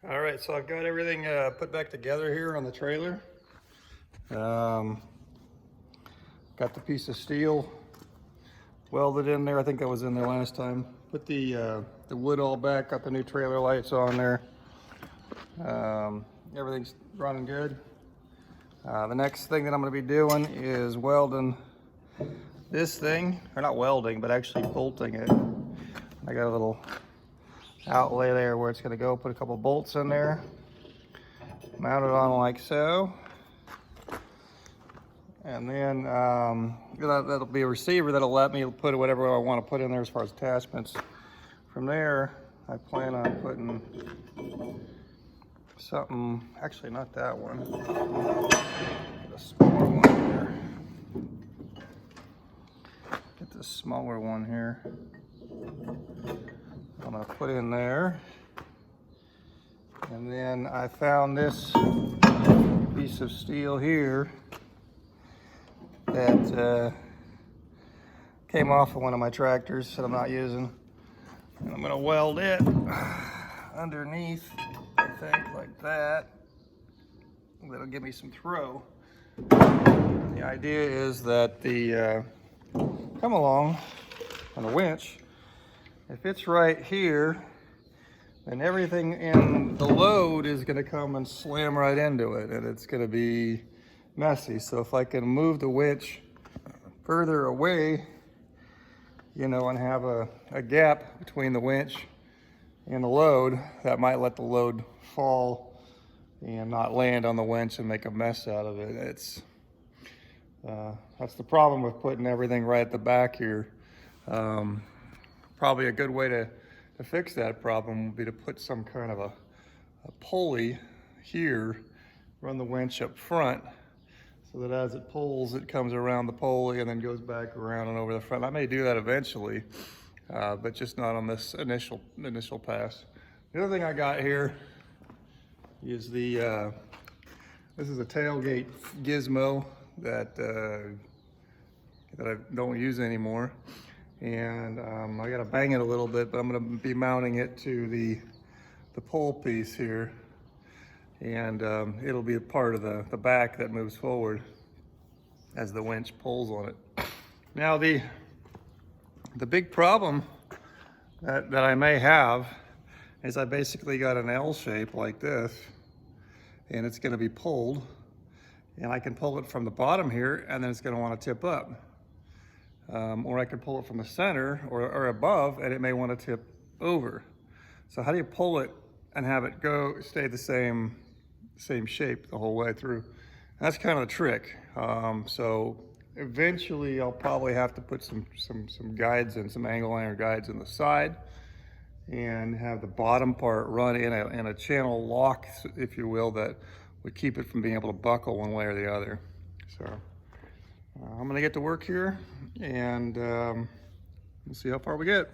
All right, so I've got everything put back together here on the trailer. Got the piece of steel welded in there. I think that was in there last time. Put the wood all back, got the new trailer lights on there. Everything's running good. The next thing that I'm gonna be doing is welding this thing, or not welding, but actually bolting it. I got a little outlay there where it's going to go. Put a couple bolts in there, mount it on like so, and then that'll be a receiver that'll let me put whatever I want to put in there as far as attachments. From there, I plan on putting something, actually not that one, get a smaller one here. Get this smaller one here. I'm gonna put in there. And then I found this piece of steel here that came off of one of my tractors that I'm not using. And I'm gonna weld it underneath, I think, like that. That'll give me some throw. The idea is that the come along on a winch, if it's right here, then everything in the load is going to come and slam right into it, and it's going to be messy. So if I can move the winch further away, you know, and have a gap between the winch and the load, that might let the load fall and not land on the winch and make a mess out of it. That's the problem with putting everything right at the back here. Probably a good way to fix that problem would be to put some kind of a pulley here, run the winch up front, so that as it pulls, it comes around the pulley and then goes back around and over the front. I may do that eventually, but just not on this initial pass. The other thing I got here is this is a tailgate gizmo that I don't use anymore. And I gotta bang it a little bit, but I'm gonna be mounting it to the pole piece here. And it'll be a part of the back that moves forward as the winch pulls on it. Now the big problem that I may have is I basically got an L shape like this, and it's gonna be pulled, and I can pull it from the bottom here, and then it's gonna wanna tip up. Or I could pull it from the center or above, and it may want to tip over. So how do you pull it and have it stay the same shape the whole way through? And that's kind of the trick. So eventually I'll probably have to put some guides and some angle iron guides in the side, and have the bottom part run in a channel lock, if you will, that would keep it from being able to buckle one way or the other. So I'm gonna get to work here, and we'll see how far we get.